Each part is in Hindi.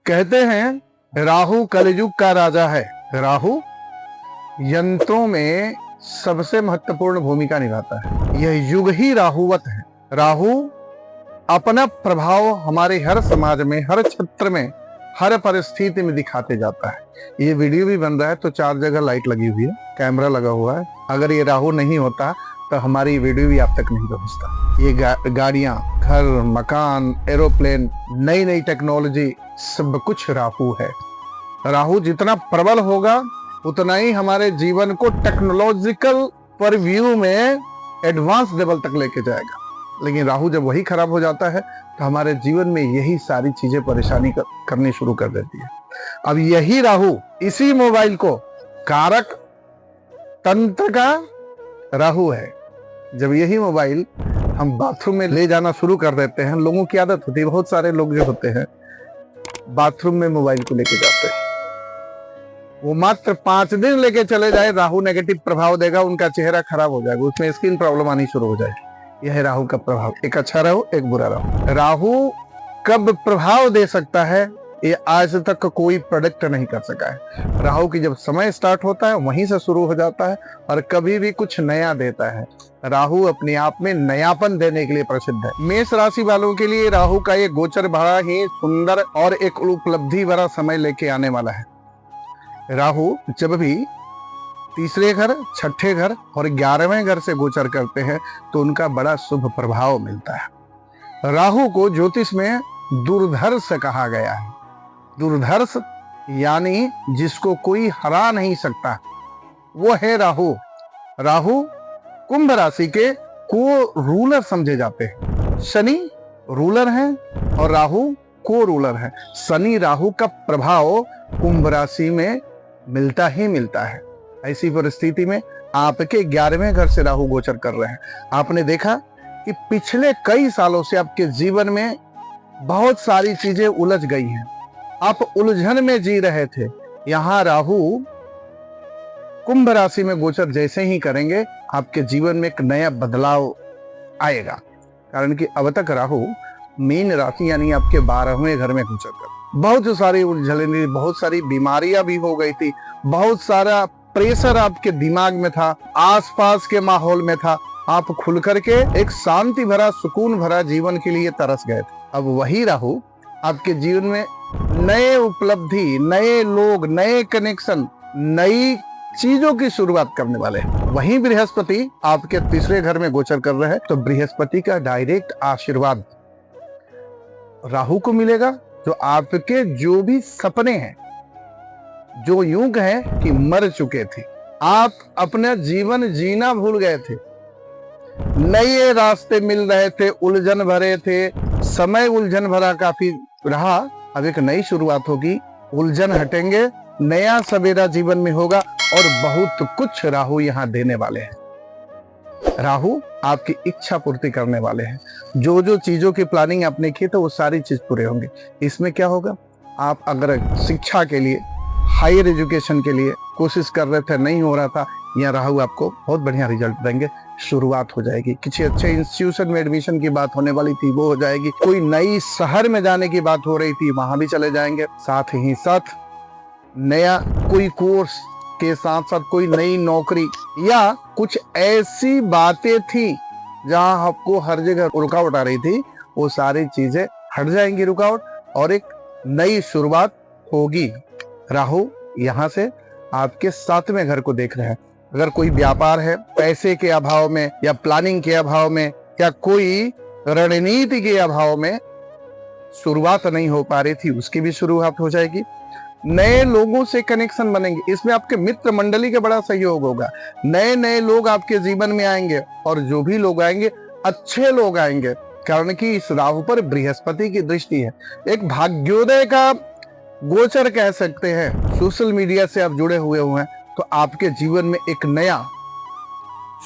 कहते हैं राहु कलयुग का राजा है। राहु यंत्रों में सबसे महत्वपूर्ण भूमिका निभाता है। यह युग ही राहुवत है। राहु अपना प्रभाव हमारे हर समाज में, हर क्षेत्र में, हर परिस्थिति में दिखाते जाता है। ये वीडियो भी बन रहा है तो 4 जगह लाइट लगी हुई है, कैमरा लगा हुआ है। अगर ये राहु नहीं होता तो हमारी वीडियो भी आप तक नहीं पहुंचता। ये गाड़ियां, घर, मकान, एरोप्लेन, नई नई टेक्नोलॉजी, सब कुछ राहु है। राहु जितना प्रबल होगा उतना ही हमारे जीवन को टेक्नोलॉजिकल पर व्यू में एडवांस लेवल तक लेके जाएगा। लेकिन राहु जब वही खराब हो जाता है तो हमारे जीवन में यही सारी चीजें परेशानी करनी शुरू कर देती है। अब यही राहु, इसी मोबाइल को कारक तंत्र का राहु है। जब यही मोबाइल हम बाथरूम में ले जाना शुरू कर देते हैं, लोगों की आदत होती है, बहुत सारे लोग जो होते हैं बाथरूम में मोबाइल को लेके जाते हैं, वो मात्र 5 दिन लेके चले जाए, राहु नेगेटिव प्रभाव देगा, उनका चेहरा खराब हो जाएगा, उसमें स्किन प्रॉब्लम आनी शुरू हो जाएगी। यह है राहु का प्रभाव। एक अच्छा राहु, एक बुरा राहु। राहु कब प्रभाव दे सकता है ये आज तक कोई प्रेडिक्ट नहीं कर सका है। राहु की जब समय स्टार्ट होता है वहीं से शुरू हो जाता है और कभी भी कुछ नया देता है। राहु अपने आप में नयापन देने के लिए प्रसिद्ध है। मेष राशि वालों के लिए राहु का ये गोचर बड़ा ही सुंदर और एक उपलब्धि भरा समय लेके आने वाला है। राहु जब भी तीसरे घर, छठे घर और 11वें घर से गोचर करते हैं तो उनका बड़ा शुभ प्रभाव मिलता है। राहु को ज्योतिष में दुर्धर्ष कहा गया है। दुर्धर्ष यानी जिसको कोई हरा नहीं सकता, वो है राहु। राहु कुंभ राशि के को रूलर समझे जाते हैं। शनि रूलर हैं और राहु को रूलर है। शनि राहु का प्रभाव कुंभ राशि में मिलता ही मिलता है। ऐसी परिस्थिति में आपके 11वें घर से राहु गोचर कर रहे हैं। आपने देखा कि पिछले कई सालों से आपके जीवन में बहुत सारी चीजें उलझ गई हैं, आप उलझन में जी रहे थे। यहां राहु कुंभ राशि में गोचर जैसे ही करेंगे आपके जीवन में एक नया बदलाव आएगा। कारण कि अब तक राहु मीन राशि यानी आपके 12वें घर में गोचर कर बहुत सारी उलझनें, बहुत सारी बीमारियां भी हो गई थी, बहुत सारा प्रेशर आपके दिमाग में था, आसपास के माहौल में था। आप खुल करके एक शांति भरा, सुकून भरा जीवन के लिए तरस गए थे। अब वही राहु आपके जीवन में नए उपलब्धि, नए लोग, नए कनेक्शन, नई चीजों की शुरुआत करने वाले हैं। वहीं बृहस्पति आपके तीसरे घर में गोचर कर रहे हैं तो बृहस्पति का डायरेक्ट आशीर्वाद राहु को मिलेगा। जो आपके जो भी सपने हैं, जो यूं कहें कि मर चुके थे, आप अपना जीवन जीना भूल गए थे, नए रास्ते मिल रहे थे, उलझन भरे थे, समय उलझन भरा काफी रहा, अब एक नई शुरुआत होगी, उलझन हटेंगे, नया सवेरा जीवन में होगा और बहुत कुछ राहु यहाँ देने वाले हैं। राहु आपकी इच्छा पूर्ति करने वाले हैं। जो जो चीजों की प्लानिंग आपने की तो वो सारी चीज पूरे होंगे। इसमें क्या होगा, आप अगर शिक्षा के लिए, हायर एजुकेशन के लिए कोशिश कर रहे थे, नहीं हो रहा था, यहाँ राहु आपको बहुत बढ़िया रिजल्ट देंगे। शुरुआत हो जाएगी। किसी अच्छे इंस्टीट्यूशन में एडमिशन की बात होने वाली थी वो हो जाएगी। कोई नई शहर में जाने की बात हो रही थी, वहां भी चले जाएंगे। साथ ही साथ नया कोई कोर्स के साथ साथ कोई नई नौकरी या कुछ ऐसी बातें थी जहां आपको हर जगह रुकावट आ रही थी, वो सारी चीजें हट जाएंगी रुकावट और एक नई शुरुआत होगी। राहु यहां से आपके 7वें घर को देख रहे हैं। अगर कोई व्यापार है, पैसे के अभाव में या प्लानिंग के अभाव में या कोई रणनीति के अभाव में शुरुआत नहीं हो पा रही थी, उसकी भी शुरुआत हो जाएगी। नए लोगों से कनेक्शन बनेंगे, इसमें आपके मित्र मंडली का बड़ा सहयोग होगा। नए नए लोग आपके जीवन में आएंगे और जो भी लोग आएंगे अच्छे लोग आएंगे, कारण कि इस राहु पर बृहस्पति की दृष्टि है। एक भाग्योदय का गोचर कह सकते हैं। सोशल मीडिया से आप जुड़े हुए हैं तो आपके जीवन में एक नया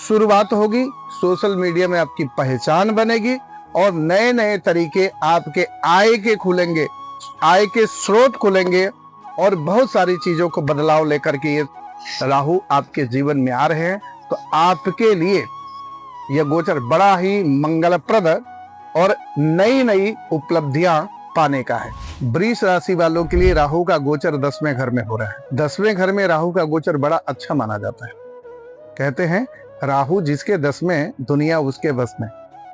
शुरुआत होगी। सोशल मीडिया में आपकी पहचान बनेगी और नए नए तरीके आपके आय के खुलेंगे, आय के स्रोत खुलेंगे और बहुत सारी चीजों को बदलाव लेकर के ये राहु आपके जीवन में आ रहे हैं। तो आपके लिए यह गोचर बड़ा ही मंगलप्रद और नई नई उपलब्धियां पाने का है। वृष राशि वालों के लिए राहु का गोचर 10वें घर में हो रहा है। 10वें घर में राहु का गोचर बड़ा अच्छा माना जाता है। कहते हैं राहु जिसके 10 में दुनिया उसके बस में।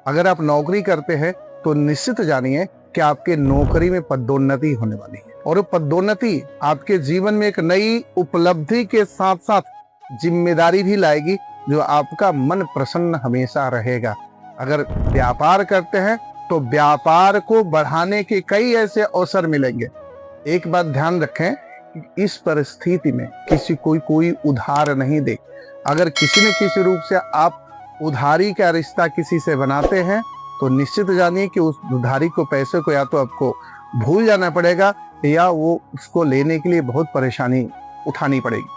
अगर आप नौकरी करते हैं तो निश्चित जानिए कि आपके नौकरी में पदोन्नति होने वाली है, और वो पदोन्नति आपके जीवन में एक नई उपलब्धि के साथ साथ जिम्मेदारी भी लाएगी, जो आपका मन प्रसन्न हमेशा रहेगा। अगर व्यापार करते हैं तो व्यापार को बढ़ाने के कई ऐसे अवसर मिलेंगे। एक बात ध्यान रखें कि इस परिस्थिति में किसी कोई उधार नहीं दे। अगर किसी न किसी रूप से आप उधारी का रिश्ता किसी से बनाते हैं तो निश्चित जानिए कि उस उधारी को, पैसे को या तो आपको भूल जाना पड़ेगा या वो उसको लेने के लिए बहुत परेशानी उठानी पड़ेगी।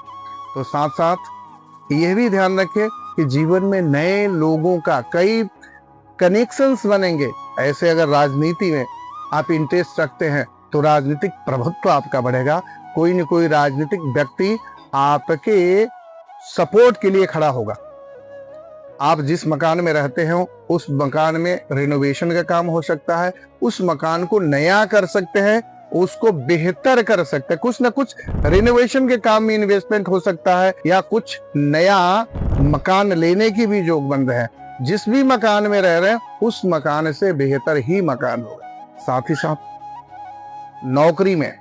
तो साथ साथ यह भी ध्यान रखें कि जीवन में नए लोगों का कई कनेक्शंस बनेंगे। ऐसे अगर राजनीति में आप इंटरेस्ट रखते हैं तो राजनीतिक प्रभुत्व आपका बढ़ेगा। कोई न कोई राजनीतिक व्यक्ति आपके सपोर्ट के लिए खड़ा होगा। आप जिस मकान में रहते हो उस मकान में रिनोवेशन का काम हो सकता है, उस मकान को नया कर सकते हैं, उसको बेहतर कर सकते हैं। कुछ ना कुछ रिनोवेशन के काम में इन्वेस्टमेंट हो सकता है या कुछ नया मकान लेने की भी योग बन रहे हैं। जिस भी मकान में रह रहे हैं उस मकान से बेहतर ही मकान होगा। साथ ही साथ नौकरी में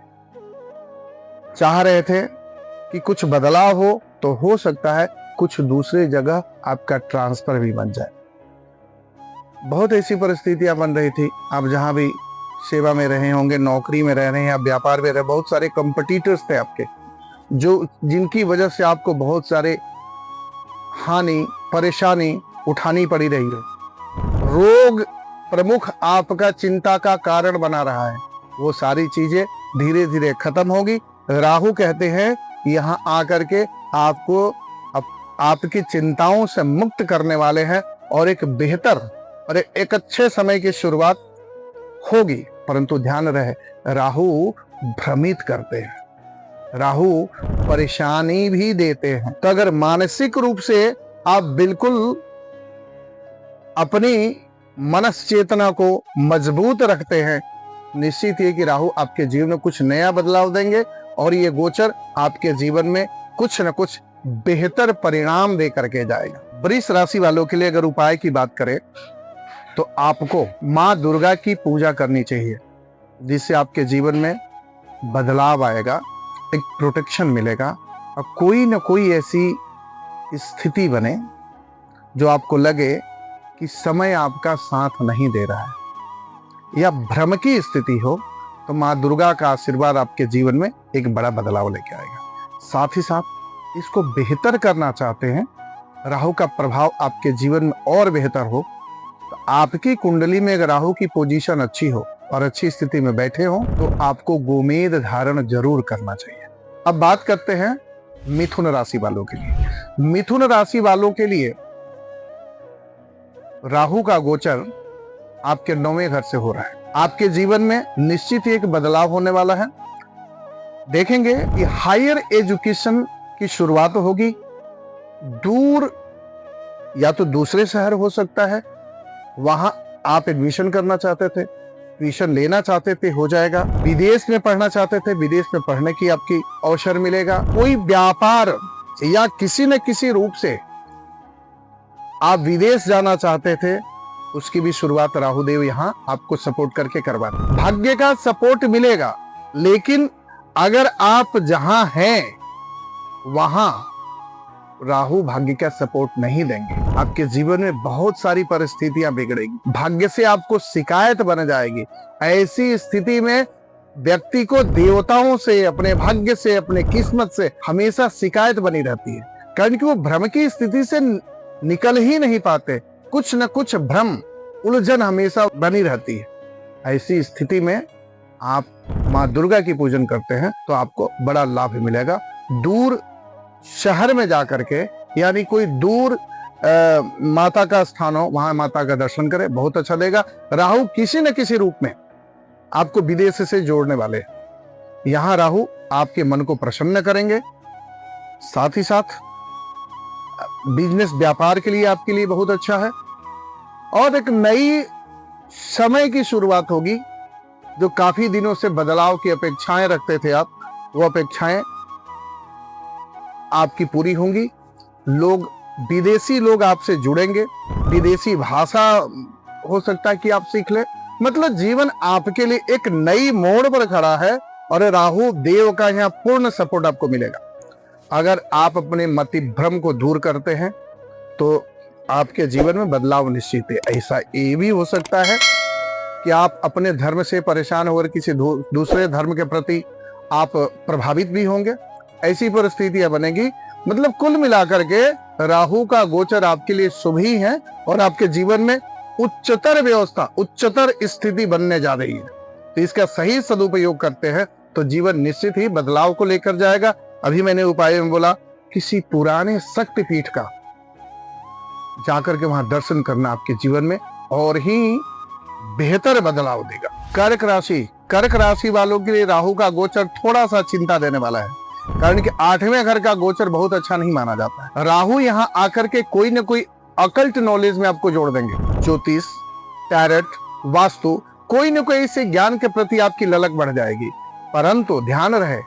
चाह रहे थे कि कुछ बदलाव हो तो हो सकता है कुछ दूसरे जगह आपका ट्रांसफर भी बन जाए। बहुत ऐसी परिस्थितियां बन रही थी। आप जहां भी सेवा में रहे होंगे, नौकरी में रह रहे हैं या व्यापार में रहे, बहुत सारे कंपटीटर्स थे आपके, जो जिनकी वजह से आपको बहुत सारे हानि परेशानी उठानी पड़ी रही है। रोग प्रमुख आपका चिंता का कारण बना रहा है, वो सारी चीजें धीरे धीरे खत्म होगी। राहु कहते हैं यहाँ आकर के आपको आपकी चिंताओं से मुक्त करने वाले हैं और एक बेहतर और एक अच्छे समय की शुरुआत होगी। परंतु ध्यान रहे, राहु भ्रमित करते हैं, राहु परेशानी भी देते हैं। तो अगर मानसिक रूप से आप बिल्कुल अपनी मनस चेतना को मजबूत रखते हैं, निश्चित है कि राहु आपके जीवन में कुछ नया बदलाव देंगे और ये गोचर आपके जीवन में कुछ न कुछ बेहतर परिणाम दे करके जाएगा। वृष राशि वालों के लिए अगर उपाय की बात करें तो आपको माँ दुर्गा की पूजा करनी चाहिए, जिससे आपके जीवन में बदलाव आएगा, एक प्रोटेक्शन मिलेगा और कोई न कोई ऐसी स्थिति बने जो आपको लगे कि समय आपका साथ नहीं दे रहा है या भ्रम की स्थिति हो, तो माँ दुर्गा का आशीर्वाद आपके जीवन में एक बड़ा बदलाव लेके आएगा। साथ ही साथ इसको बेहतर करना चाहते हैं, राहु का प्रभाव आपके जीवन में और बेहतर हो, तो आपकी कुंडली में अगर राहु की पोजीशन अच्छी हो और अच्छी स्थिति में बैठे हो तो आपको गोमेद धारण जरूर करना चाहिए। अब बात करते हैं मिथुन राशि वालों के लिए। मिथुन राशि वालों के लिए राहु का गोचर आपके 9वें घर से हो रहा है। आपके जीवन में निश्चित एक बदलाव होने वाला है। देखेंगे कि हायर एजुकेशन की शुरुआत होगी। दूर या तो दूसरे शहर हो सकता है, वहां आप एडमिशन करना चाहते थे, ट्यूशन लेना चाहते थे, हो जाएगा। विदेश में पढ़ना चाहते थे, विदेश में पढ़ने की आपकी अवसर मिलेगा। कोई व्यापार या किसी न किसी रूप से आप विदेश जाना चाहते थे, उसकी भी शुरुआत राहुदेव यहाँ आपको सपोर्ट करके करवा दें। भाग्य का सपोर्ट मिलेगा, लेकिन अगर आप जहां हैं वहां राहु भाग्य का सपोर्ट नहीं देंगे, आपके जीवन में बहुत सारी परिस्थितियां बिगड़ेगी, भाग्य से आपको शिकायत बन जाएगी। ऐसी स्थिति में व्यक्ति को देवताओं से, अपने भाग्य से, अपने किस्मत से हमेशा शिकायत बनी रहती है, कारण कि वो भ्रम की स्थिति से निकल ही नहीं पाते। कुछ न कुछ भ्रम, उलझन हमेशा बनी रहती है। ऐसी स्थिति में आप माँ दुर्गा की पूजन करते हैं तो आपको बड़ा लाभ मिलेगा। दूर शहर में जाकर के, यानी कोई दूर माता का स्थान हो, वहां माता का दर्शन करें, बहुत अच्छा देगा। राहु किसी न किसी रूप में आपको विदेश से जोड़ने वाले हैं। यहां राहु आपके मन को प्रसन्न करेंगे। साथ ही साथ बिजनेस, व्यापार के लिए आपके लिए बहुत अच्छा है और एक नई समय की शुरुआत होगी। जो काफी दिनों से बदलाव की अपेक्षाएं रखते थे आप, वो अपेक्षाएं आपकी पूरी होंगी। विदेशी लोग आपसे जुड़ेंगे, विदेशी भाषा हो सकता है कि आप सीख ले। मतलब जीवन आपके लिए एक नई मोड़ पर खड़ा है और राहु देव का यहाँ पूर्ण सपोर्ट आपको मिलेगा। अगर आप अपने मति भ्रम को दूर करते हैं तो आपके जीवन में बदलाव निश्चित है। ऐसा ये भी हो सकता है कि आप अपने धर्म से परेशान होकर किसी दूसरे धर्म के प्रति आप प्रभावित भी होंगे, ऐसी परिस्थितियां बनेगी। मतलब कुल मिलाकर के राहु का गोचर आपके लिए शुभ ही है और आपके जीवन में उच्चतर व्यवस्था, उच्चतर स्थिति बनने जा रही है। तो इसका सही सदुपयोग करते हैं तो जीवन निश्चित ही बदलाव को लेकर जाएगा। अभी मैंने उपाय में बोला, किसी पुराने शक्तिपीठ का जाकर के वहां दर्शन करना आपके जीवन में और ही बेहतर बदलाव देगा। कर्क राशि वालों के लिए राहु का गोचर थोड़ा सा चिंता देने वाला है, कारण कि 8वें घर का गोचर बहुत अच्छा नहीं माना जाता है। राहु यहाँ आकर के कोई न कोई अकल्ट नॉलेज में आपको जोड़ देंगे। ज्योतिष, टैरेट, वास्तु, कोई न कोई ऐसे ज्ञान के प्रति आपकी ललक बढ़ जाएगी। परंतु ध्यान रहे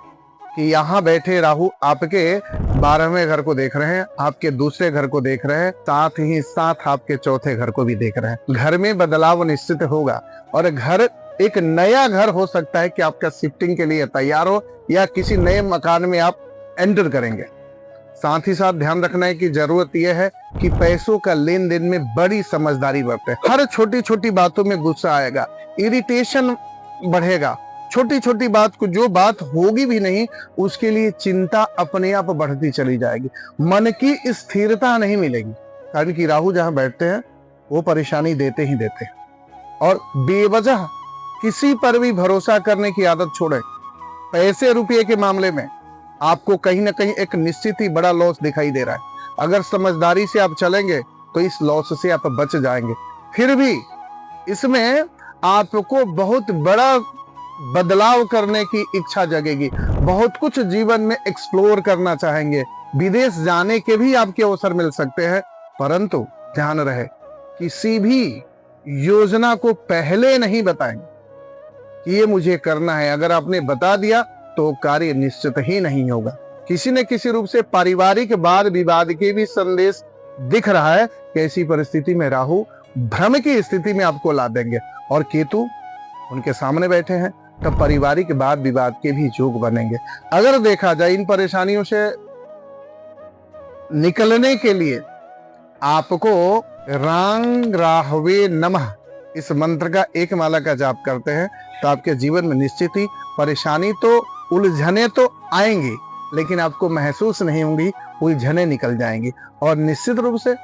कि यहाँ बैठे राहु आपके 12वें घर को देख रहे हैं, आपके दूसरे घर को देख रहे हैं, साथ ही साथ आपके चौथे घर को भी देख रहे हैं। घर में बदलाव निश्चित होगा और घर एक नया घर हो सकता है कि आपका शिफ्टिंग के लिए तैयार हो या किसी नए मकान में आप एंटर करेंगे। साथ ही साथ ध्यान रखना है कि जरूरत यह है कि पैसों का लेन देन में बड़ी समझदारी बरतें। हर छोटी छोटी बातों में गुस्सा आएगा, इरिटेशन बढ़ेगा, छोटी छोटी बात को, जो बात होगी भी नहीं उसके लिए चिंता अपने आप बढ़ती चली जाएगी। मन की स्थिरता नहीं मिलेगी, कारण कि राहु जहां बैठते हैं वो परेशानी देते ही देते हैं। और बेवजह किसी पर भी भरोसा करने की आदत छोड़े। पैसे रुपये के मामले में आपको कहीं ना कहीं एक निश्चित ही बड़ा लॉस दिखाई दे रहा है। अगर समझदारी से आप चलेंगे तो इस लॉस से आप बच जाएंगे। फिर भी इसमें आपको बहुत बड़ा बदलाव करने की इच्छा जगेगी, बहुत कुछ जीवन में एक्सप्लोर करना चाहेंगे, विदेश जाने के भी आपके अवसर मिल सकते हैं। परंतु ध्यान रहे, किसी भी योजना को पहले नहीं बताएंगे कि ये मुझे करना है। अगर आपने बता दिया तो कार्य निश्चित ही नहीं होगा। किसी न किसी रूप से पारिवारिक वाद विवाद के भी संदेश दिख रहा है कि ऐसी परिस्थिति में राहु भ्रम की स्थिति में आपको ला देंगे और केतु उनके सामने बैठे हैं, तब पारिवारिक वाद विवाद के भी योग बनेंगे। अगर देखा जाए इन परेशानियों से निकलने के लिए आपको रांग राहवे नमः इस मंत्र का एक माला का जाप करते हैं तो आपके जीवन में निश्चित ही परेशानी तो, उलझने तो आएंगी, लेकिन आपको महसूस नहीं होंगी, उलझने निकल जाएंगी। और निश्चित रूप से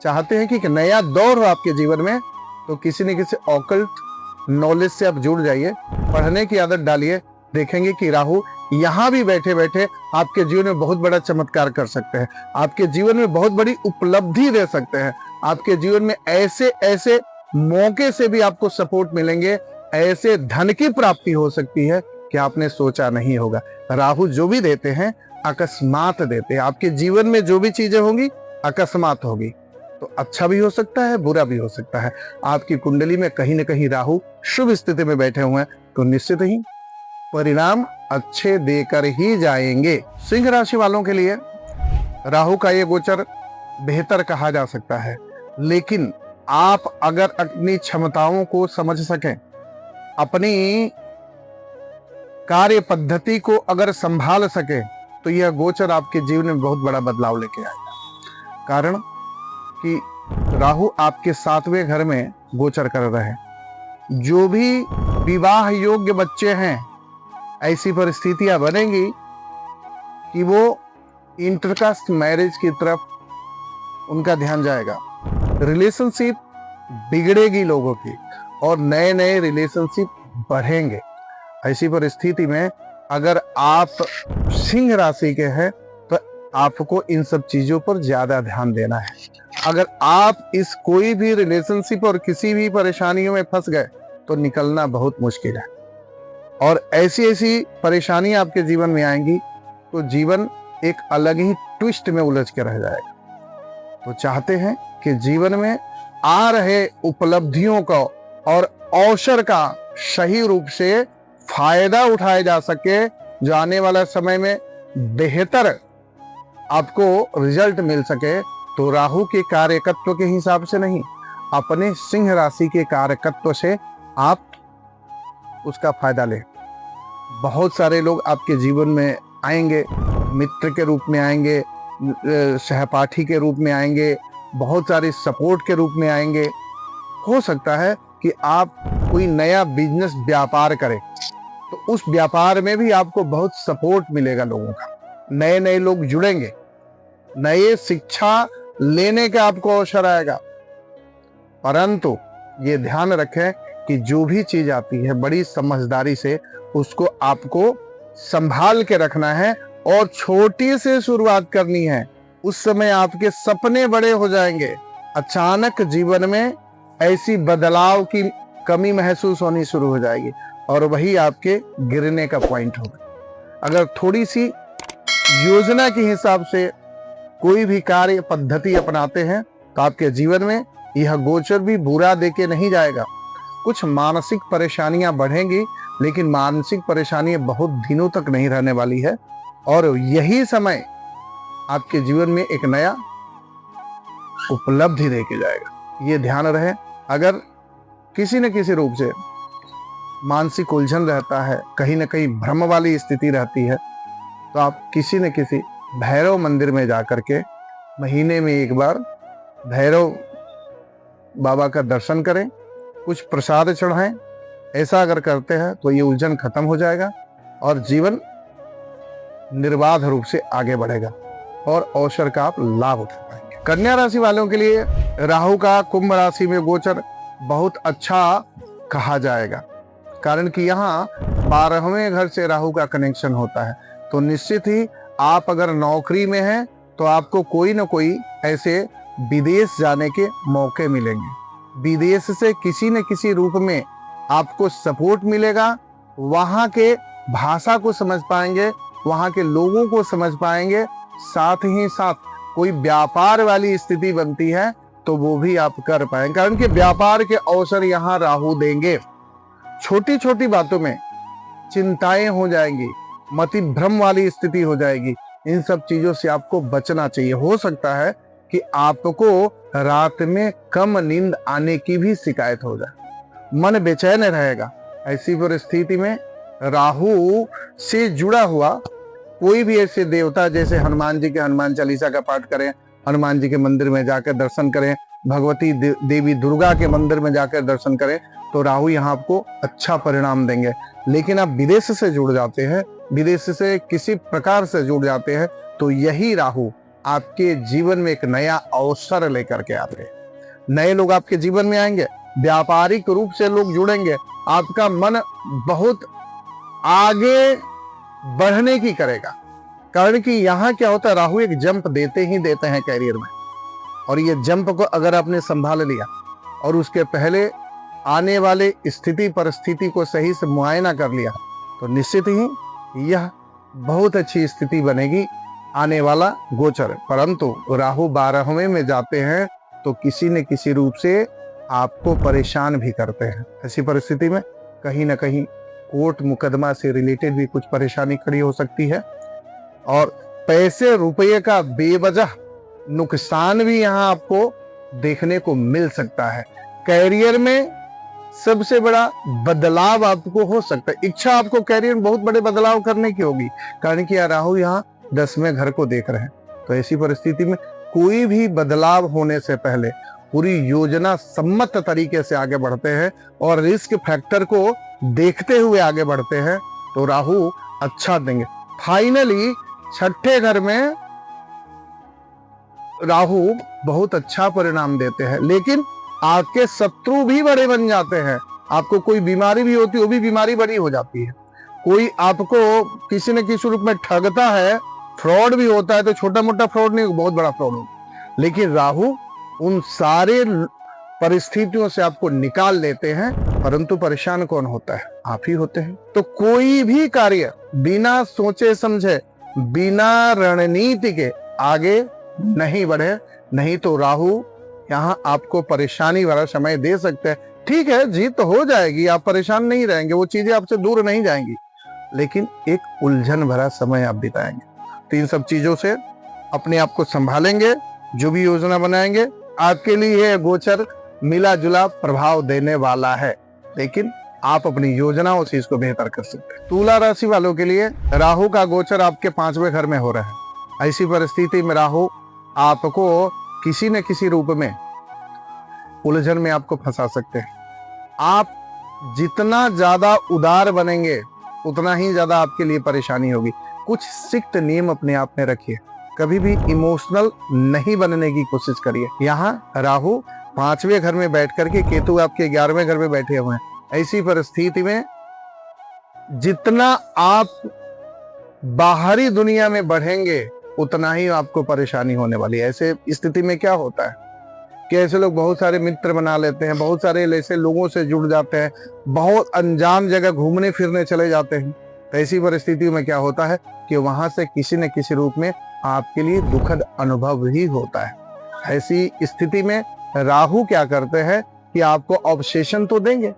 चाहते हैं कि नया दौर हो आपके जीवन में तो किसी न किसी ऑकल्ट नॉलेज से आप जुड़ जाइए, पढ़ने की आदत डालिए। देखेंगे कि राहु यहाँ भी बैठे बैठे आपके जीवन में बहुत बड़ा चमत्कार कर सकते हैं, आपके जीवन में बहुत बड़ी उपलब्धि दे सकते हैं। आपके जीवन में ऐसे ऐसे मौके से भी आपको सपोर्ट मिलेंगे, ऐसे धन की प्राप्ति हो सकती है कि आपने सोचा नहीं होगा। राहु जो भी देते हैं अकस्मात देते हैं। आपके जीवन में जो भी चीजें होंगी अकस्मात होगी, तो अच्छा भी हो सकता है, बुरा भी हो सकता है। आपकी कुंडली में कहीं न कहीं राहु शुभ स्थिति में बैठे हुए हैं तो निश्चित ही परिणाम अच्छे देकर ही जाएंगे। सिंह राशि वालों के लिए राहु का ये गोचर बेहतर कहा जा सकता है, लेकिन आप अगर अपनी क्षमताओं को समझ सकें, अपनी कार्य पद्धति को अगर संभाल सके तो यह गोचर आपके जीवन में बहुत बड़ा बदलाव लेके आएगा। कारण कि राहु आपके 7वें घर में गोचर कर रहे हैं। जो भी विवाह योग्य बच्चे हैं, ऐसी परिस्थितियां बनेंगी कि वो इंटरकास्ट मैरिज की तरफ उनका ध्यान जाएगा। रिलेशनशिप बिगड़ेगी लोगों की और नए नए रिलेशनशिप बढ़ेंगे। ऐसी परिस्थिति में अगर आप सिंह राशि के हैं तो आपको इन सब चीजों पर ज्यादा ध्यान देना है। अगर आप इस कोई भी रिलेशनशिप और किसी भी परेशानियों में फंस गए तो निकलना बहुत मुश्किल है और ऐसी ऐसी परेशानियां आपके जीवन में आएंगी तो जीवन एक अलग ही ट्विस्ट में उलझ के रह जाएगा। तो चाहते हैं कि जीवन में आ रहे उपलब्धियों को और अवसर का सही रूप से फायदा उठाया जा सके, जो आने वाला समय में बेहतर आपको रिजल्ट मिल सके। तो राहु के कार्यकत्व के हिसाब से नहीं, अपने सिंह राशि के कार्यकत्व से आप उसका फायदा लें। बहुत सारे लोग आपके जीवन में आएंगे, मित्र के रूप में आएंगे, सहपाठी के रूप में आएंगे, बहुत सारे सपोर्ट के रूप में आएंगे। हो सकता है कि आप कोई नया बिजनेस व्यापार करें, तो उस व्यापार में भी आपको बहुत सपोर्ट मिलेगा लोगों का। नए नए लोग जुड़ेंगे, नए शिक्षा लेने का आपको अवसर आएगा। परंतु ये ध्यान रखें कि जो भी चीज आती है बड़ी समझदारी से उसको आपको संभाल के रखना है और छोटी से शुरुआत करनी है। उस समय आपके सपने बड़े हो जाएंगे। अचानक जीवन में ऐसी बदलाव की कमी महसूस होनी शुरू हो जाएगी और वही आपके गिरने का पॉइंट होगा। अगर थोड़ी सी योजना के हिसाब से कोई भी कार्य पद्धति अपनाते हैं तो आपके जीवन में यह गोचर भी बुरा देके नहीं जाएगा। कुछ मानसिक परेशानियां बढ़ेंगी, लेकिन मानसिक परेशानियां बहुत दिनों तक नहीं रहने वाली है और यही समय आपके जीवन में एक नया उपलब्धि देके जाएगा। ये ध्यान रहे। अगर किसी न किसी रूप से मानसिक उलझन रहता है, कहीं न कहीं भ्रम वाली स्थिति रहती है, तो आप किसी न किसी भैरव मंदिर में जाकर के महीने में एक बार भैरव बाबा का दर्शन करें, कुछ प्रसाद चढ़ाएं। ऐसा अगर करते हैं तो ये उलझन खत्म हो जाएगा और जीवन निर्बाध रूप से आगे बढ़ेगा और अवसर का आप लाभ उठा पाएंगे। कन्या राशि वालों के लिए राहु का कुंभ राशि में गोचर बहुत अच्छा कहा जाएगा, कारण कि यहाँ 12वें घर से राहु का कनेक्शन होता है। तो निश्चित ही आप अगर नौकरी में हैं तो आपको कोई ना कोई ऐसे विदेश जाने के मौके मिलेंगे। विदेश से किसी न किसी रूप में आपको सपोर्ट मिलेगा। वहाँ के भाषा को समझ पाएंगे, वहाँ के लोगों को समझ पाएंगे। साथ ही साथ कोई व्यापार वाली स्थिति बनती है तो वो भी आप कर पाएंगे, कारण कि व्यापार के अवसर यहाँ राहु देंगे। छोटी छोटी बातों में चिंताएं हो जाएंगी, मति भ्रम वाली स्थिति हो जाएगी। इन सब चीजों से आपको बचना चाहिए। हो सकता है कि आपको रात में कम नींद आने की भी शिकायत हो जाए, मन बेचैन रहेगा। ऐसी परिस्थिति में राहु से जुड़ा हुआ कोई भी ऐसे देवता, जैसे हनुमान जी के हनुमान चालीसा का पाठ करें, हनुमान जी के मंदिर में जाकर दर्शन करें, भगवती देवी दुर्गा के मंदिर में जाकर दर्शन करें, तो राहु यहाँ आपको अच्छा परिणाम देंगे। लेकिन आप विदेश से जुड़ जाते हैं, विदेश से किसी प्रकार से जुड़ जाते हैं, तो यही राहु आपके जीवन में एक नया अवसर लेकर के आते हैं। नए लोग आपके जीवन में आएंगे, व्यापारिक रूप से लोग जुड़ेंगे, आपका मन बहुत आगे बढ़ने की करेगा। कारण कि यहाँ क्या होता है, राहु एक जंप देते ही देते हैं कैरियर में, और ये जंप को अगर आपने संभाल लिया और उसके पहले आने वाले स्थिति परिस्थिति को सही से मुआयना कर लिया, तो निश्चित ही यह बहुत अच्छी स्थिति बनेगी आने वाला गोचर। परंतु राहु 12वें में जाते हैं तो किसी न किसी रूप से आपको परेशान भी करते हैं। ऐसी परिस्थिति में कहीं ना कहीं कोर्ट मुकदमा से रिलेटेड भी कुछ परेशानी खड़ी हो सकती है और पैसे रुपये का बेवजह नुकसान भी यहाँ आपको देखने को मिल सकता है। कैरियर में सबसे बड़ा बदलाव आपको हो सकता है। इच्छा आपको कैरियर में बहुत बड़े बदलाव करने की होगी, कारण कि राहु यहाँ 10वें घर को देख रहे हैं। तो ऐसी परिस्थिति में कोई भी बदलाव होने से पहले पूरी योजना सम्मत तरीके से आगे बढ़ते हैं और रिस्क फैक्टर को देखते हुए आगे बढ़ते हैं, तो राहु अच्छा देंगे। फाइनली 6ठे घर में राहु बहुत अच्छा परिणाम देते हैं, लेकिन आपके शत्रु भी बड़े बन जाते हैं। आपको कोई बीमारी भी होती है, वो भी बीमारी बड़ी हो जाती है। कोई आपको किसी न किसी रूप में ठगता है, फ्रॉड भी होता है, तो छोटा मोटा फ्रॉड नहीं, बहुत बड़ा फ्रॉड होता। लेकिन राहु उन सारे परिस्थितियों से आपको निकाल लेते हैं, परंतु परेशान कौन होता है? आप ही होते हैं। तो कोई भी कार्य बिना सोचे समझे, बिना रणनीति के आगे नहीं बढ़े, नहीं तो राहु यहाँ आपको परेशानी वाला समय दे सकते हैं। ठीक है, जीत तो हो जाएगी, आप परेशान नहीं रहेंगे, वो चीजें आपसे दूर नहीं जाएंगी, लेकिन एक उलझन भरा समय आप बिताएंगे। तो इन सब चीजों से अपने आप को संभालेंगे, जो भी योजना बनाएंगे आपके लिए यह गोचर मिला जुला प्रभाव देने वाला है, लेकिन आप अपनी योजनाओं से इसको बेहतर कर सकते हैं। तुला राशि वालों के लिए राहु का गोचर आपके 5वें घर में हो रहा है। ऐसी परिस्थिति में राहु आपको किसी न किसी रूप में उलझन में आपको फंसा सकते हैं। आप जितना ज्यादा उदार बनेंगे उतना ही ज्यादा आपके लिए परेशानी होगी। कुछ स्ट्रिक्ट नियम अपने आप में रखिए, कभी भी इमोशनल नहीं बनने की कोशिश करिए। यहाँ राहु 5वें घर में बैठ करके, केतु आपके 11वें घर में बैठे हुए हैं। ऐसी परिस्थिति में जितना आप बाहरी दुनिया में बढ़ेंगे उतना ही आपको परेशानी होने वाली है। ऐसे स्थिति में क्या होता है कि ऐसे लोग बहुत सारे मित्र बना लेते हैं, बहुत सारे ऐसे लोगों से जुड़ जाते हैं, बहुत अनजान जगह घूमने फिरने चले जाते हैं। तो ऐसी परिस्थिति में क्या होता है कि वहां से किसी न किसी रूप में आपके लिए दुखद अनुभव ही होता है। ऐसी स्थिति में राहु क्या करते हैं कि आपको ऑब्सेशन तो देंगे,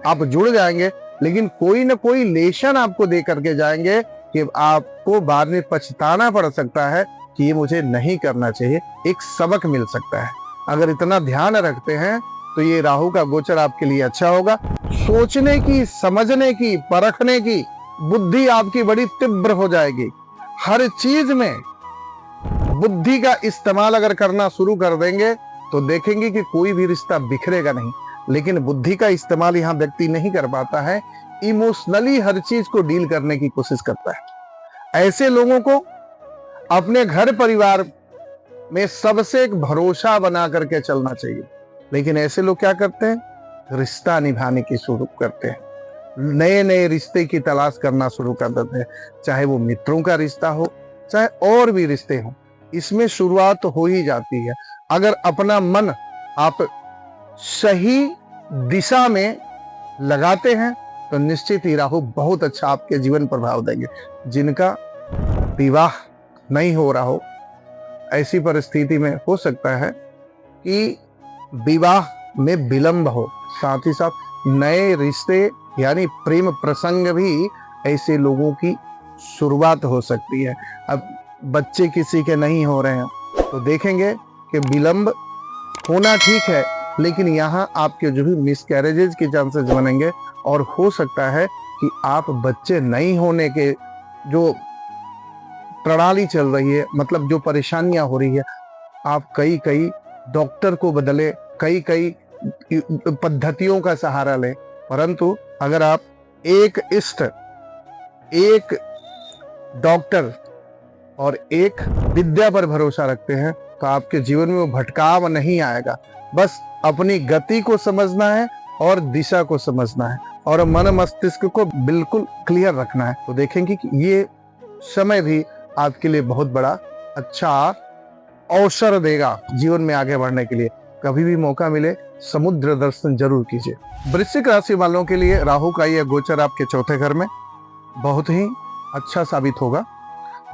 आप जुड़ जाएंगे, लेकिन कोई ना कोई लेशन आपको दे करके जाएंगे कि आपको बाद में पछताना पड़ सकता है कि ये मुझे नहीं करना चाहिए, एक सबक मिल सकता है। अगर इतना ध्यान रखते हैं तो ये राहु का गोचर आपके लिए अच्छा होगा। सोचने की, समझने की, परखने की बुद्धि आपकी बड़ी तीव्र हो जाएगी। हर चीज में बुद्धि का इस्तेमाल अगर करना शुरू कर देंगे तो देखेंगे कि कोई भी रिश्ता बिखरेगा नहीं, लेकिन बुद्धि का इस्तेमाल यहाँ व्यक्ति नहीं कर पाता है, इमोशनली हर चीज को डील करने की कोशिश करता है। ऐसे लोगों को अपने घर परिवार में सबसे एक भरोसा बना करके चलना चाहिए, लेकिन ऐसे लोग क्या करते हैं, रिश्ता निभाने की शुरू करते हैं, नए नए रिश्ते की तलाश करना शुरू कर देते हैं, चाहे वो मित्रों का रिश्ता हो, चाहे और भी रिश्ते हो। इसमें शुरुआत हो ही जाती है। अगर अपना मन आप सही दिशा में लगाते हैं तो निश्चित ही राहु बहुत अच्छा आपके जीवन प्रभाव देंगे। जिनका विवाह नहीं हो रहा हो, ऐसी परिस्थिति में हो सकता है कि विवाह में विलंब हो, साथ ही साथ नए रिश्ते यानी प्रेम प्रसंग भी ऐसे लोगों की शुरुआत हो सकती है। अब बच्चे किसी के नहीं हो रहे हैं तो देखेंगे कि विलंब होना ठीक है, लेकिन यहाँ आपके जो भी मिसकैरेजेस के चांसेस बनेंगे और हो सकता है कि आप बच्चे नहीं होने के जो प्रणाली चल रही है, मतलब जो परेशानियां हो रही है, आप कई डॉक्टर को बदले, कई पद्धतियों का सहारा लें, परंतु अगर आप एक डॉक्टर और एक विद्या पर भरोसा रखते हैं तो आपके जीवन में वो भटकाव नहीं आएगा। बस अपनी गति को समझना है और दिशा को समझना है और मन मस्तिष्क को बिल्कुल क्लियर रखना है, तो देखेंगे कि ये समय भी आपके लिए बहुत बड़ा अच्छा अवसर देगा जीवन में आगे बढ़ने के लिए। कभी भी मौका मिले समुद्र दर्शन जरूर कीजिए। वृश्चिक राशि वालों के लिए राहु का यह गोचर आपके 4थे घर में बहुत ही अच्छा साबित होगा।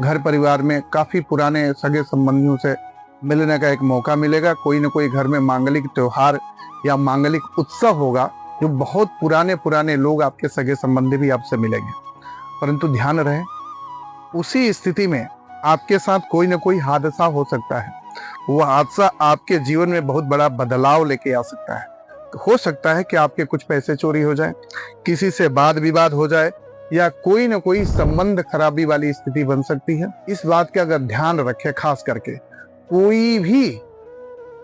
घर परिवार में काफी पुराने सगे संबंधियों से मिलने का एक मौका मिलेगा। कोई न कोई घर में मांगलिक त्योहार या मांगलिक उत्सव होगा, जो बहुत पुराने लोग आपके सगे संबंधी भी आपसे मिलेंगे। परंतु ध्यान रहे, उसी स्थिति में आपके साथ कोई न कोई हादसा हो सकता है। वो हादसा आपके जीवन में बहुत बड़ा बदलाव लेके आ सकता है। तो हो सकता है कि आपके कुछ पैसे चोरी हो जाए, किसी से वाद विवाद हो जाए, या कोई न कोई संबंध खराबी वाली स्थिति बन सकती है। इस बात का अगर ध्यान रखें, खास करके कोई भी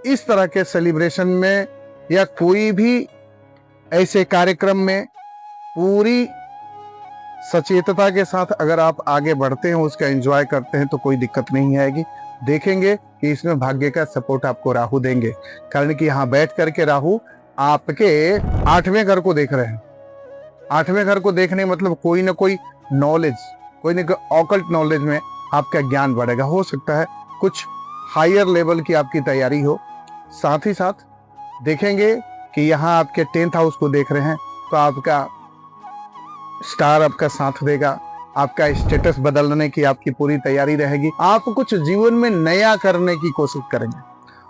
इस तरह के सेलिब्रेशन में या कोई भी ऐसे कार्यक्रम में पूरी सचेतता के साथ अगर आप आगे बढ़ते हैं, उसका एंजॉय करते हैं, तो कोई दिक्कत नहीं आएगी। देखेंगे कि इसमें भाग्य का सपोर्ट आपको राहु देंगे, कारण कि यहाँ बैठ करके राहु आपके 8वें घर को देख रहे हैं। 8वें घर को देखने मतलब कोई ना कोई नॉलेज, कोई ना कोई ऑकल्ट नॉलेज में आपका ज्ञान बढ़ेगा। हो सकता है कुछ हायर लेवल की आपकी तैयारी हो। साथ ही साथ देखेंगे कि यहाँ आपके 10th हाउस को देख रहे हैं, तो आपका स्टार आपका साथ देगा, आपका स्टेटस बदलने की आपकी पूरी तैयारी रहेगी। आप कुछ जीवन में नया करने की कोशिश करेंगे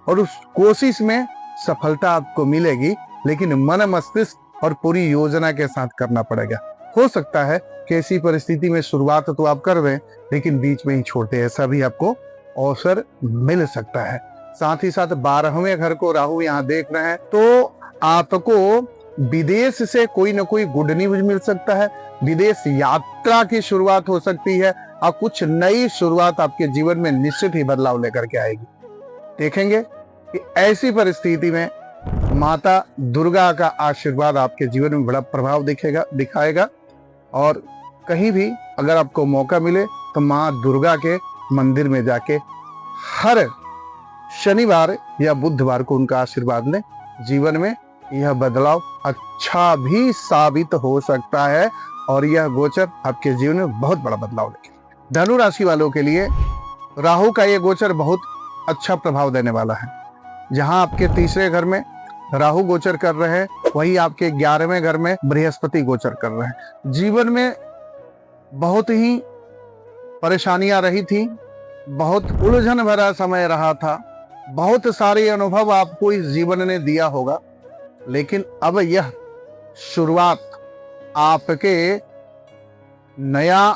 और उस कोशिश में सफलता आपको मिलेगी। लेकिन मन मस्तिष्क और पूरी योजना के साथ करना पड़ेगा। हो सकता है कि ऐसी परिस्थिति में शुरुआत तो आप कर रहे हैं लेकिन बीच में ही छोड़ते, ऐसा भी आपको अवसर मिल सकता है। साथ ही साथ 12वें घर को राहु यहाँ देख रहे हैं तो आपको विदेश से कोई ना कोई गुड न्यूज मिल सकता है, विदेश यात्रा की शुरुआत हो सकती है और कुछ नई शुरुआत आपके जीवन में निश्चित ही बदलाव लेकर के आएगी। देखेंगे कि ऐसी परिस्थिति में माता दुर्गा का आशीर्वाद आपके जीवन में बड़ा प्रभाव दिखाएगा। और कहीं भी अगर आपको मौका मिले तो माँ दुर्गा के मंदिर में जाके हर शनिवार या बुधवार को उनका आशीर्वाद लें। जीवन में यह बदलाव अच्छा भी साबित हो सकता है और यह गोचर आपके जीवन में बहुत बड़ा बदलाव लेगा। धनु राशि वालों के लिए राहु का यह गोचर बहुत अच्छा प्रभाव देने वाला है। जहां आपके तीसरे घर में राहु गोचर कर रहे हैं वही आपके 11वें घर में बृहस्पति गोचर कर रहे हैं। जीवन में बहुत ही परेशानियां रही थी, बहुत उलझन भरा समय रहा था, बहुत सारे अनुभव आपको इस जीवन ने दिया होगा, लेकिन अब यह शुरुआत आपके नया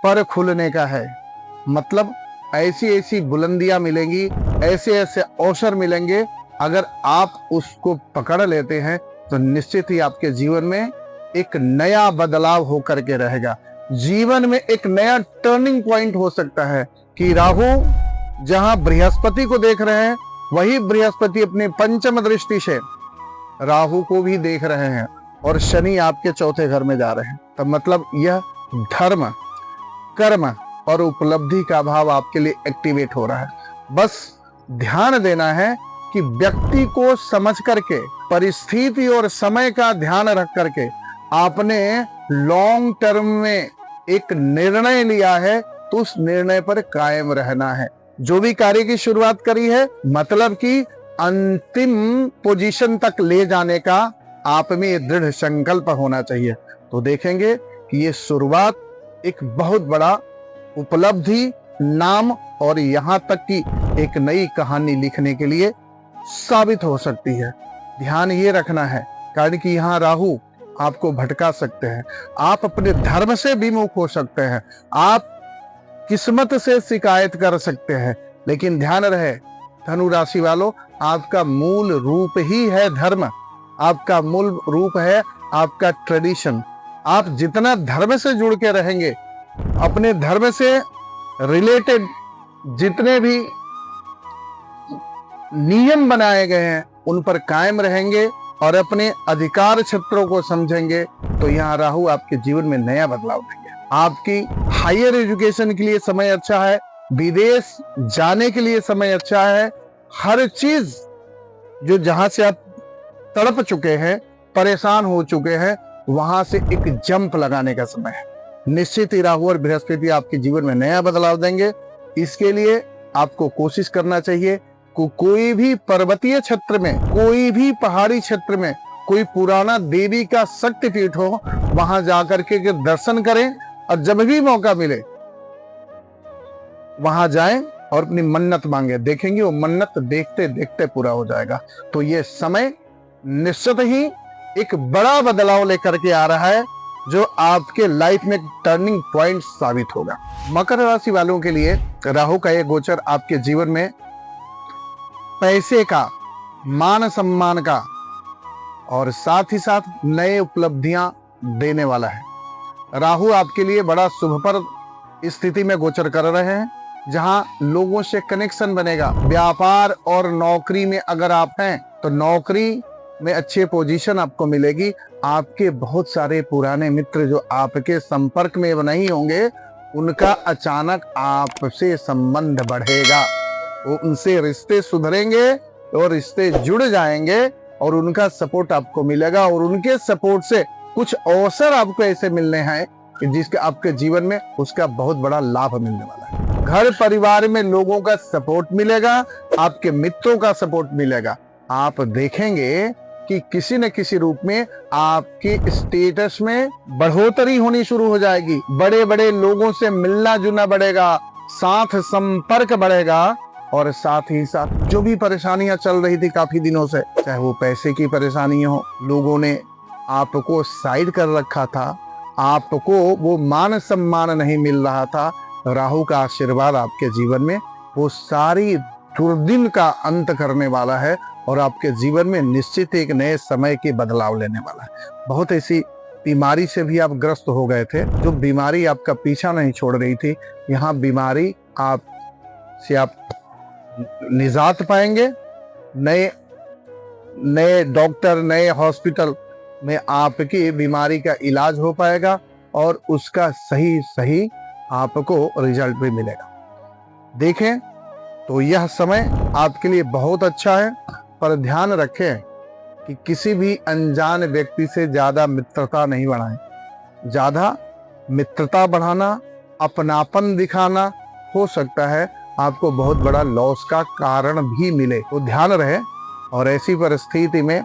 पर खुलने का है। मतलब ऐसी ऐसी बुलंदियां मिलेंगी, ऐसे ऐसे अवसर मिलेंगे, अगर आप उसको पकड़ लेते हैं तो निश्चित ही आपके जीवन में एक नया बदलाव होकर के रहेगा। जीवन में एक नया टर्निंग पॉइंट हो सकता है कि राहु जहां बृहस्पति को देख रहे हैं वही बृहस्पति अपनी पंचम दृष्टि से राहु को भी देख रहे हैं और शनि आपके चौथे घर में जा रहे हैं। तो मतलब यह धर्म, कर्म और उपलब्धि का भाव आपके लिए एक्टिवेट हो रहा है। बस ध्यान देना है कि व्यक्ति को समझ करके, परिस्थिति और समय का ध्यान रख करके आपने लॉन्ग टर्म में एक निर्णय लिया है तो उस निर्णय पर कायम रहना है। जो भी कार्य की शुरुआत करी है मतलब कि अंतिम पोजीशन तक ले जाने का आप में दृढ़ संकल्प होना चाहिए। तो देखेंगे कि ये शुरुआत एक बहुत बड़ा उपलब्धि, नाम और यहाँ तक कि एक नई कहानी लिखने के लिए साबित हो सकती है। ध्यान ये रखना है कारण कि यहाँ राहु आपको भटका सकते हैं, आप अपने धर्म से विमुख हो सकते हैं, आप किस्मत से शिकायत कर सकते हैं। लेकिन ध्यान रहे धनु राशि वालों, आपका मूल रूप ही है धर्म, आपका मूल रूप है आपका ट्रेडिशन। आप जितना धर्म से जुड़ के रहेंगे, अपने धर्म से रिलेटेड जितने भी नियम बनाए गए हैं उन पर कायम रहेंगे और अपने अधिकार क्षेत्रों को समझेंगे तो यहाँ राहु आपके जीवन में नया बदलाव देंगे। आपकी हायर एजुकेशन के लिए समय अच्छा है, विदेश जाने के लिए समय अच्छा है। हर चीज जो जहां से आप तड़प चुके हैं, परेशान हो चुके हैं, वहां से एक जंप लगाने का समय है। निश्चित ही राहु और बृहस्पति आपके जीवन में नया बदलाव देंगे। इसके लिए आपको कोशिश करना चाहिए कोई भी पर्वतीय क्षेत्र में, कोई भी पहाड़ी क्षेत्र में कोई पुराना देवी का शक्तिपीठ हो, वहां जाकर के दर्शन करें और जब भी मौका मिले वहां जाएं और अपनी मन्नत मांगे। देखेंगे वो मन्नत देखते देखते पूरा हो जाएगा। तो ये समय निश्चित ही एक बड़ा बदलाव लेकर के आ रहा है जो आपके लाइफ में टर्निंग पॉइंट साबित होगा। मकर राशि वालों के लिए राहु का ये गोचर आपके जीवन में पैसे का, मान सम्मान का और साथ ही साथ नए उपलब्धियां देने वाला है। राहु आपके लिए बड़ा शुभप्रद स्थिति में गोचर कर रहे हैं जहां लोगों से कनेक्शन बनेगा। व्यापार और नौकरी में अगर आप हैं तो नौकरी में अच्छे पोजीशन आपको मिलेगी। आपके बहुत सारे पुराने मित्र जो आपके संपर्क में नहीं होंगे उनका अचानक आपसे संबंध बढ़ेगा, वो उनसे रिश्ते सुधरेंगे और रिश्ते जुड़ जाएंगे और उनका सपोर्ट आपको मिलेगा और उनके सपोर्ट से कुछ अवसर आपको ऐसे मिलने हैं कि जिसके आपके जीवन में उसका बहुत बड़ा लाभ मिलने वाला है। घर परिवार में लोगों का सपोर्ट मिलेगा, आपके मित्रों का सपोर्ट मिलेगा। आप देखेंगे कि किसी न किसी रूप में आपके स्टेटस में बढ़ोतरी होनी शुरू हो जाएगी। बड़े बड़े लोगों से मिलना जुलना बढ़ेगा, साथ संपर्क बढ़ेगा और साथ ही साथ जो भी परेशानियां चल रही थी काफी दिनों से, चाहे वो पैसे की परेशानी हो, लोगों ने आपको साइड कर रखा था, आपको वो मान सम्मान नहीं मिल रहा था, राहु का आशीर्वाद आपके जीवन में वो सारी दुर्दिन का अंत करने वाला है और आपके जीवन में निश्चित एक नए समय की बदलाव लेने वाला है। बहुत ऐसी बीमारी से भी आप ग्रस्त हो गए थे, जो बीमारी आपका पीछा नहीं छोड़ रही थी, यहाँ बीमारी आप निजात पाएंगे। नए नए डॉक्टर, नए हॉस्पिटल में आपकी बीमारी का इलाज हो पाएगा और उसका सही सही आपको रिजल्ट भी मिलेगा। देखें तो यह समय आपके लिए बहुत अच्छा है, पर ध्यान रखें कि किसी भी अनजान व्यक्ति से ज्यादा मित्रता नहीं बढ़ाएं। ज्यादा मित्रता बढ़ाना, अपनापन दिखाना हो सकता है आपको बहुत बड़ा लॉस का कारण भी मिले, तो ध्यान रहे। और ऐसी परिस्थिति में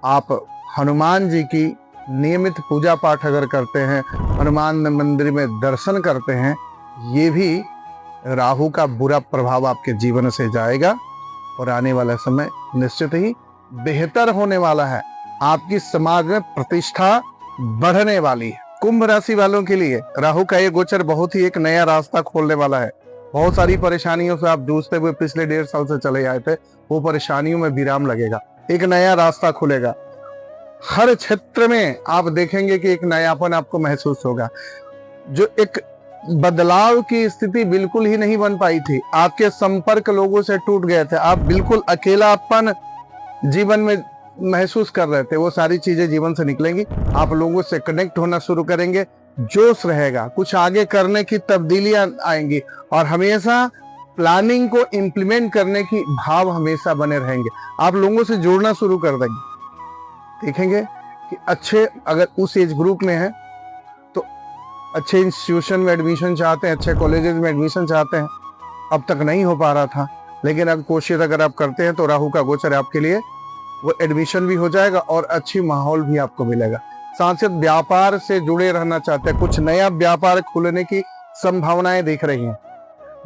आप हनुमान जी की नियमित पूजा पाठ अगर करते हैं, हनुमान मंदिर में दर्शन करते हैं, ये भी राहु का बुरा प्रभाव आपके जीवन से जाएगा और आने वाला समय निश्चित ही बेहतर होने वाला है। आपकी समाज में प्रतिष्ठा बढ़ने वाली है। कुंभ राशि वालों के लिए राहु का ये गोचर बहुत ही एक नया रास्ता खोलने वाला है। बहुत सारी परेशानियों से आप जूझते हुए पिछले 1.5 साल से चले आए थे, वो परेशानियों में विराम लगेगा, एक नया रास्ता खुलेगा। हर क्षेत्र में आप देखेंगे कि एक नयापन आपको महसूस होगा। जो एक बदलाव की स्थिति बिल्कुल ही नहीं बन पाई थी, आपके संपर्क लोगों से टूट गए थे, आप बिल्कुल अकेलापन जीवन में महसूस कर रहे थे, वो सारी चीजें जीवन से निकलेंगी। आप लोगों से कनेक्ट होना शुरू करेंगे, जोश रहेगा, कुछ आगे करने की तब्दीलियां आएंगी और हमेशा प्लानिंग को इम्प्लीमेंट करने की भाव हमेशा बने रहेंगे। आप लोगों से जुड़ना शुरू कर देंगे। देखेंगे कि अच्छे, अगर उस एज ग्रुप में है तो अच्छे इंस्टीट्यूशन में एडमिशन चाहते हैं, अच्छे कॉलेजेस में एडमिशन चाहते हैं, अब तक नहीं हो पा रहा था, लेकिन अब कोशिश अगर आप करते हैं तो राहु का गोचर आपके लिए वो एडमिशन भी हो जाएगा और अच्छी माहौल भी आपको मिलेगा। साथ साथ व्यापार से जुड़े रहना चाहते हैं, कुछ नया व्यापार खुलने की संभावनाएं दिख रही हैं,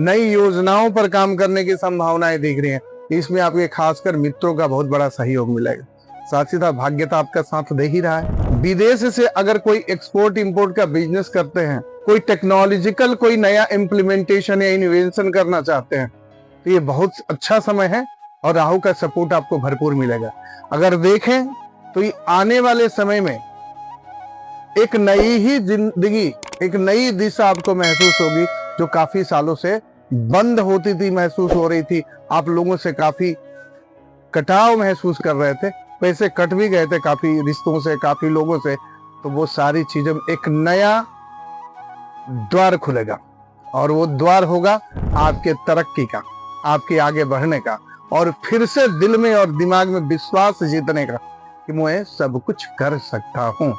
नई योजनाओं पर काम करने की संभावनाएं दिख रही हैं। इसमें आपके खासकर मित्रों का बहुत बड़ा सहयोग मिलेगा। साथ ही साथ भाग्यता आपका साथ दे ही रहा है। विदेश से अगर कोई एक्सपोर्ट इंपोर्ट का बिजनेस करते हैं, कोई टेक्नोलॉजिकल कोई नया इम्प्लीमेंटेशन या इन्वेंशन करना चाहते हैं, तो ये बहुत अच्छा समय है और राहु का सपोर्ट आपको भरपूर मिलेगा। अगर देखें तो ये आने वाले समय में एक नई ही जिंदगी, एक नई दिशा आपको महसूस होगी, जो काफी सालों से बंद होती थी, महसूस हो रही थी। आप लोगों से काफी कटाव महसूस कर रहे थे, पैसे कट भी गए थे काफी रिश्तों से, काफी लोगों से, तो वो सारी चीजें, एक नया द्वार खुलेगा और वो द्वार होगा आपके तरक्की का, आपके आगे बढ़ने का और फिर से दिल में और दिमाग में विश्वास जीतने का कि मैं सब कुछ कर सकता हूँ।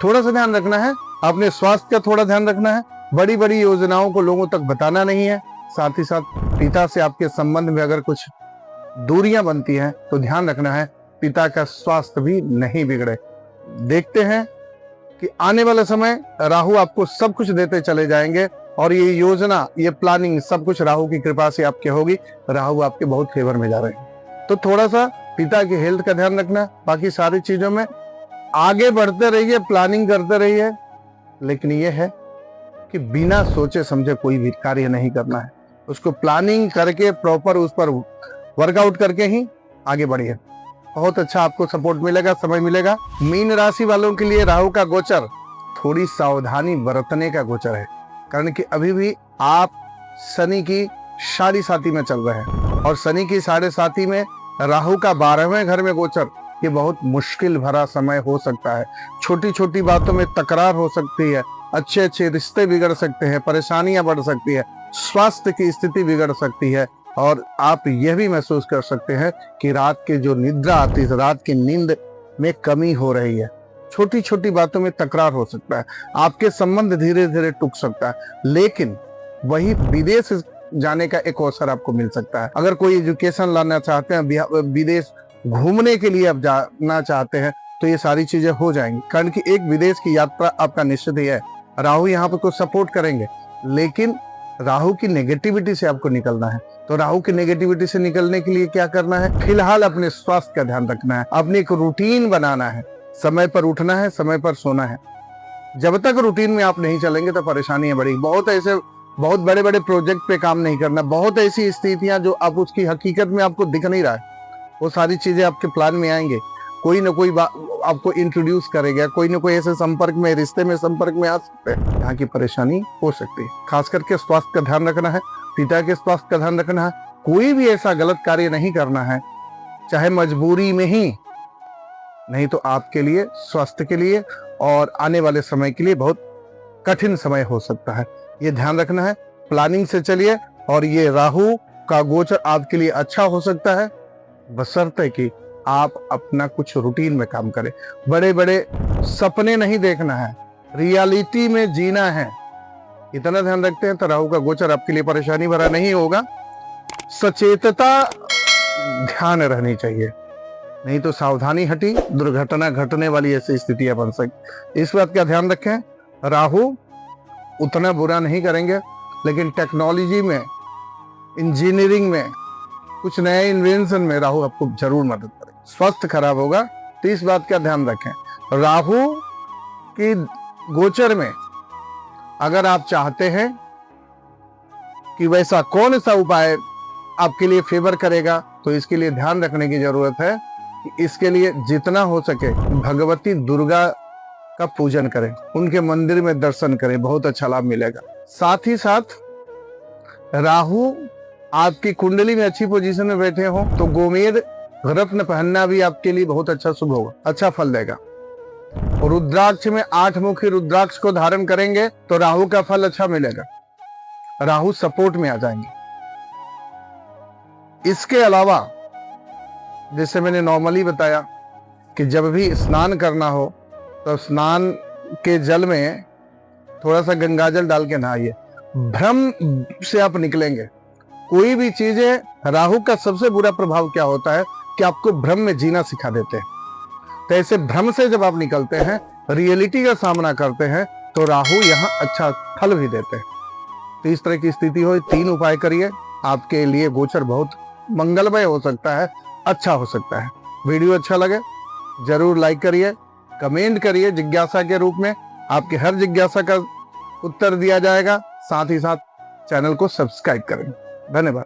थोड़ा सा ध्यान रखना है, अपने स्वास्थ्य का थोड़ा ध्यान रखना है, बड़ी बड़ी योजनाओं को लोगों तक बताना नहीं है। साथ ही साथ पिता से आपके संबंध में अगर कुछ दूरियां बनती हैं तो ध्यान रखना है पिता का स्वास्थ्य भी नहीं बिगड़े। देखते हैं कि आने वाला समय राहु आपको सब कुछ देते चले जाएंगे और ये योजना, ये प्लानिंग सब कुछ राहु की कृपा से आपके होगी। राहु आपके बहुत फेवर में जा रहे हैं, तो थोड़ा सा पिता की हेल्थ का ध्यान रखना। बाकी सारी चीजों में आगे बढ़ते रहिए, प्लानिंग करते रहिए, लेकिन ये है कि बिना सोचे समझे कोई भी कार्य नहीं करना है, उसको प्लानिंग करके प्रॉपर उस पर वर्कआउट करके ही आगे बढ़िए। बहुत अच्छा आपको सपोर्ट मिलेगा, समय मिलेगा। मीन राशि वालों के लिए राहु का गोचर थोड़ी सावधानी बरतने का गोचर है, कारण कि अभी भी आप शनि की साढ़े साथी में चल रहे हैं और शनि की साढ़े साथी में राहु का 12वें घर में गोचर, ये बहुत मुश्किल भरा समय हो सकता है। छोटी छोटी बातों में तकरार हो सकती है, अच्छे अच्छे रिश्ते बिगड़ सकते हैं, परेशानियां बढ़ सकती है, स्वास्थ्य की स्थिति बिगड़ सकती है और आप यह भी महसूस कर सकते हैं कि रात की जो निद्रा आती है, रात की नींद में कमी हो रही है। छोटी छोटी बातों में तकरार हो सकता है, आपके संबंध धीरे धीरे टूट सकता है, लेकिन वही विदेश जाने का एक अवसर आपको मिल सकता है। अगर कोई एजुकेशन लाना चाहते हैं, विदेश घूमने के लिए आप जाना चाहते हैं, तो ये सारी चीजें हो जाएंगी, कारण कि एक विदेश की यात्रा आपका निश्चित ही है। राहु यहाँ पर कुछ सपोर्ट करेंगे, लेकिन राहु की नेगेटिविटी से आपको निकलना है। तो राहु की नेगेटिविटी से निकलने के लिए क्या करना है? फिलहाल अपने स्वास्थ्य का ध्यान रखना है, अपनी एक रूटीन बनाना है, समय पर उठना है, समय पर सोना है। जब तक रूटीन में आप नहीं चलेंगे तो परेशानियां बढ़ेगी। बहुत बड़े बड़े प्रोजेक्ट पे काम नहीं करना, बहुत ऐसी स्थितियां जो अब उसकी हकीकत में आपको दिख नहीं रहा है, वो सारी चीजें आपके प्लान में आएंगे। कोई ना कोई आपको इंट्रोड्यूस करेगा, कोई ना कोई ऐसे संपर्क में, रिश्ते में संपर्क में आ सकते हैं, यहाँ की परेशानी हो सकती है। खास करके स्वास्थ्य का ध्यान रखना है, पिता के स्वास्थ्य का ध्यान रखना है। कोई भी ऐसा गलत कार्य नहीं करना है, चाहे मजबूरी में ही, नहीं तो आपके लिए, स्वास्थ्य के लिए और आने वाले समय के लिए बहुत कठिन समय हो सकता है। ये ध्यान रखना है, प्लानिंग से चलिए। और ये राहु का गोचर आपके लिए अच्छा हो सकता है, बशर्ते कि आप अपना कुछ रूटीन में काम करें। बड़े बड़े सपने नहीं देखना है, रियलिटी में जीना है। इतना ध्यान रखते हैं तो राहु का गोचर आपके लिए परेशानी भरा नहीं होगा। सचेतता ध्यान रहनी चाहिए, नहीं तो सावधानी हटी, दुर्घटना घटने वाली ऐसी स्थितियां बन सकती। इस बात का ध्यान रखें, राहु उतना बुरा नहीं करेंगे, लेकिन टेक्नोलॉजी में, इंजीनियरिंग में, कुछ नए इन्वेंशन में राहु आपको जरूर मदद करेगा। स्वास्थ्य खराब होगा तो इस बात का ध्यान रखें। राहु की गोचर में अगर आप चाहते हैं कि वैसा कौन सा उपाय आपके लिए फेवर करेगा, तो इसके लिए ध्यान रखने की जरूरत है कि इसके लिए जितना हो सके भगवती दुर्गा का पूजन करें, उनके मंदिर में दर्शन करें, बहुत अच्छा लाभ मिलेगा। साथ ही साथ राहु आपकी कुंडली में अच्छी पोजीशन में बैठे हो तो गोमेद रत्न पहनना भी आपके लिए बहुत अच्छा शुभ होगा, अच्छा फल देगा। रुद्राक्ष में 8 मुखी रुद्राक्ष को धारण करेंगे तो राहु का फल अच्छा मिलेगा, राहु सपोर्ट में आ जाएंगे। इसके अलावा जैसे मैंने नॉर्मली बताया कि जब भी स्नान करना हो तो स्नान के जल में थोड़ा सा गंगाजल डाल के नहाइए। भ्रम से आप निकलेंगे। कोई भी चीजें, राहु का सबसे बुरा प्रभाव क्या होता है कि आपको भ्रम में जीना सिखा देते हैं। तो ऐसे भ्रम से जब आप निकलते हैं, रियलिटी का सामना करते हैं, तो राहु यहाँ अच्छा फल भी देते हैं। तो इस तरह की स्थिति हो, 3 उपाय करिए, आपके लिए गोचर बहुत मंगलमय हो सकता है, अच्छा हो सकता है। वीडियो अच्छा लगे जरूर लाइक करिए, कमेंट करिए, जिज्ञासा के रूप में आपके हर जिज्ञासा का उत्तर दिया जाएगा। साथ ही साथ चैनल को सब्सक्राइब करें। धन्यवाद।